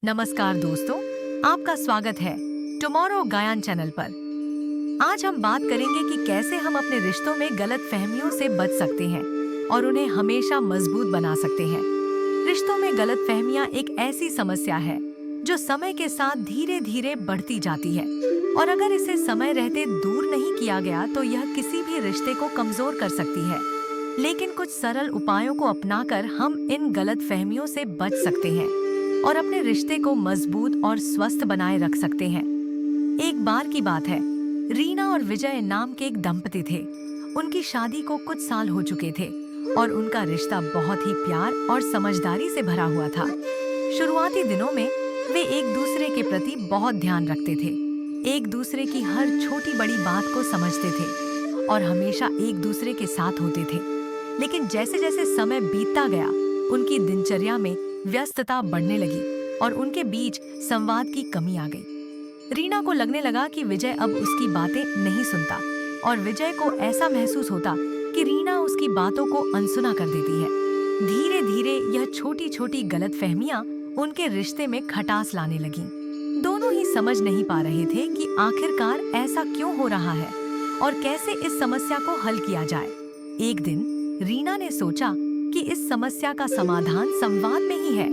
नमस्कार दोस्तों, आपका स्वागत है टुमारो गायन चैनल पर। आज हम बात करेंगे कि कैसे हम अपने रिश्तों में गलत फहमियों से बच सकते हैं और उन्हें हमेशा मजबूत बना सकते हैं। रिश्तों में गलत फहमियां एक ऐसी समस्या है जो समय के साथ धीरे धीरे बढ़ती जाती है और अगर इसे समय रहते दूर नहीं किया गया तो यह किसी भी रिश्ते को कमजोर कर सकती है। लेकिन कुछ सरल उपायों को अपनाकर हम इन गलत फहमियों से बच सकते हैं और अपने रिश्ते को मजबूत और स्वस्थ बनाए रख सकते हैं। एक बार की बात है, रीना और विजय नाम के एक दंपति थे। उनकी शादी को कुछ साल हो चुके थे और उनका रिश्ता बहुत ही प्यार और समझदारी से भरा हुआ था। शुरुआती दिनों में वे एक दूसरे के प्रति बहुत ध्यान रखते थे, एक दूसरे की हर छोटी बड़ी बात को समझते थे और हमेशा एक दूसरे के साथ होते थे। लेकिन जैसे जैसे समय बीतता गया, उनकी दिनचर्या में व्यस्तता बढ़ने लगी और उनके बीच संवाद की कमी आ गई। रीना को लगने लगा कि विजय अब उसकी बातें नहीं सुनता और विजय को ऐसा महसूस होता कि रीना उसकी बातों को अनसुना कर देती है। धीरे धीरे यह छोटी छोटी गलतफहमियां उनके रिश्ते में खटास लाने लगीं। दोनों ही समझ नहीं पा रहे थे कि आखिरकार ऐसा क्यों हो रहा है और कैसे इस समस्या को हल किया जाए। एक दिन रीना ने सोचा कि इस समस्या का समाधान संवाद में ही है।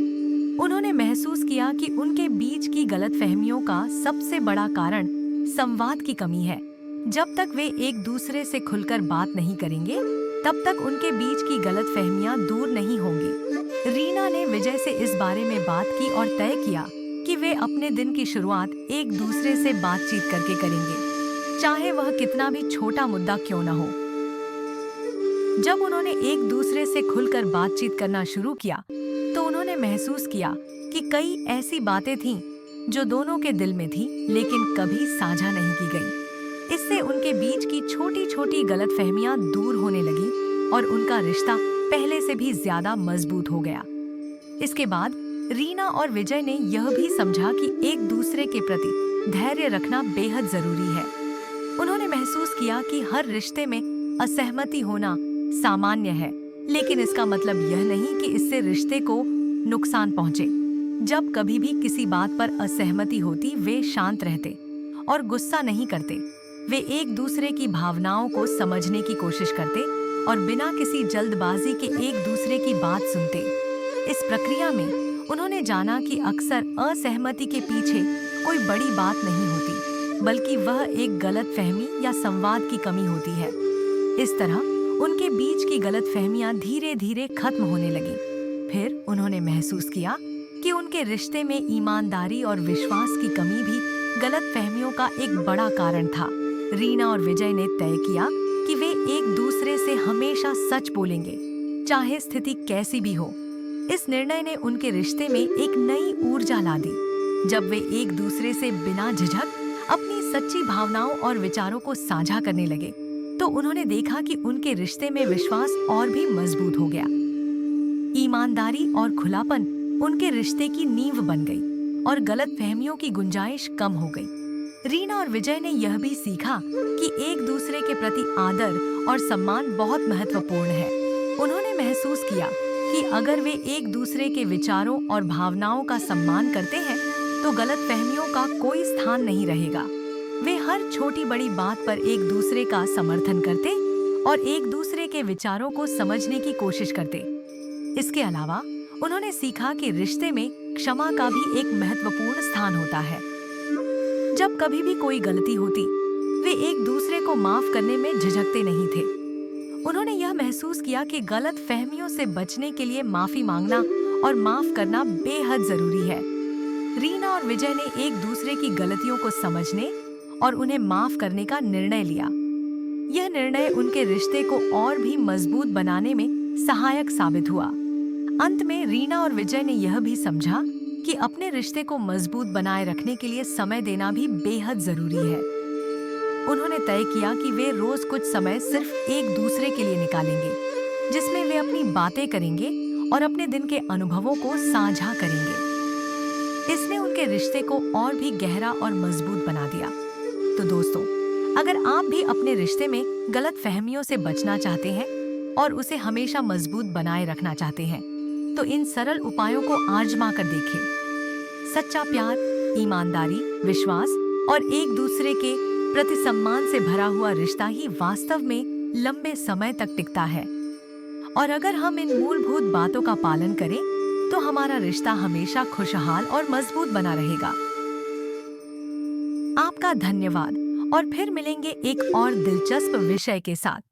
उन्होंने महसूस किया कि उनके बीच की गलतफहमियों का सबसे बड़ा कारण संवाद की कमी है। जब तक वे एक दूसरे से खुलकर बात नहीं करेंगे, तब तक उनके बीच की गलतफहमियां दूर नहीं होंगी। रीना ने विजय से इस बारे में बात की और तय किया कि वे अपने दिन की शुरुआत एक दूसरे से बातचीत करके करेंगे, चाहे वह कितना भी छोटा मुद्दा क्यों न हो। जब उन्होंने एक दूसरे से खुलकर बातचीत करना शुरू किया, तो उन्होंने महसूस किया कि कई ऐसी बातें थीं जो दोनों के दिल में थीं, लेकिन कभी साझा नहीं की गई। इससे उनके बीच की छोटी छोटी गलतफहमियां दूर होने लगी और उनका रिश्ता पहले से भी ज्यादा मजबूत हो गया। इसके बाद रीना और विजय ने यह भी समझा कि एक दूसरे के प्रति धैर्य रखना बेहद जरूरी है। उन्होंने महसूस किया कि हर रिश्ते में असहमति होना सामान्य है, लेकिन इसका मतलब यह नहीं कि इससे रिश्ते को नुकसान पहुंचे। जब कभी भी किसी बात पर असहमति होती, वे शांत रहते और गुस्सा नहीं करते। वे एक दूसरे की भावनाओं को समझने की कोशिश करते और बिना किसी जल्दबाजी के एक दूसरे की बात सुनते। इस प्रक्रिया में उन्होंने जाना कि अक्सर असहमति के पीछे कोई बड़ी बात नहीं होती, बल्कि वह एक गलतफहमी या संवाद की कमी होती है। इस तरह उनके बीच की गलतफहमियां धीरे धीरे खत्म होने लगी। फिर उन्होंने महसूस किया कि उनके रिश्ते में ईमानदारी और विश्वास की कमी भी गलतफहमियों का एक बड़ा कारण था। रीना और विजय ने तय किया कि वे एक दूसरे से हमेशा सच बोलेंगे, चाहे स्थिति कैसी भी हो। इस निर्णय ने उनके रिश्ते में एक नई ऊर्जा ला दी। जब वे एक दूसरे से बिना झिझक अपनी सच्ची भावनाओं और विचारों को साझा करने लगे, तो उन्होंने देखा कि उनके रिश्ते में विश्वास और भी मजबूत हो गया। ईमानदारी और खुलापन उनके रिश्ते की नींव बन गई और गलतफहमियों की गुंजाइश कम हो गई। रीना और विजय ने यह भी सीखा कि एक दूसरे के प्रति आदर और सम्मान बहुत महत्वपूर्ण है। उन्होंने महसूस किया कि अगर वे एक दूसरे के विचारों और भावनाओं का सम्मान करते हैं, तो गलतफहमियों का कोई स्थान नहीं रहेगा। वे हर छोटी बड़ी बात पर एक दूसरे का समर्थन करते और एक दूसरे के विचारों को समझने की कोशिश करते। इसके अलावा उन्होंने सीखा कि रिश्ते में क्षमा का भी एक महत्वपूर्ण स्थान होता है। जब कभी भी कोई गलती होती, वे एक दूसरे को माफ करने में झिझकते नहीं थे। उन्होंने यह महसूस किया कि गलतफहमियों से बचने के लिए माफी मांगना और माफ करना बेहद जरूरी है। रीना और विजय ने एक दूसरे की गलतियों को समझने और उन्हें माफ करने का निर्णय लिया। यह निर्णय उनके रिश्ते को और भी मजबूत बनाने में सहायक साबित हुआ। अंत में रीना और विजय ने यह भी समझा कि अपने रिश्ते को मजबूत बनाए रखने के लिए समय देना भी बेहद जरूरी है। उन्होंने तय किया कि वे रोज कुछ समय सिर्फ एक दूसरे के लिए निकालेंगे, जिसमें वे अपनी बातें करेंगे और अपने दिन के अनुभवों को साझा करेंगे। इसने उनके रिश्ते को और भी गहरा और मजबूत बना दिया। तो दोस्तों, अगर आप भी अपने रिश्ते में गलतफहमियों से बचना चाहते हैं और उसे हमेशा मजबूत बनाए रखना चाहते हैं, तो इन सरल उपायों को आजमा कर देखें। सच्चा प्यार, ईमानदारी, विश्वास और एक दूसरे के प्रति सम्मान से भरा हुआ रिश्ता ही वास्तव में लंबे समय तक टिकता है। और अगर हम इन मूलभूत बातों का पालन करें तो हमारा रिश्ता हमेशा खुशहाल और मजबूत बना रहेगा। आपका धन्यवाद और फिर मिलेंगे एक और दिलचस्प विषय के साथ।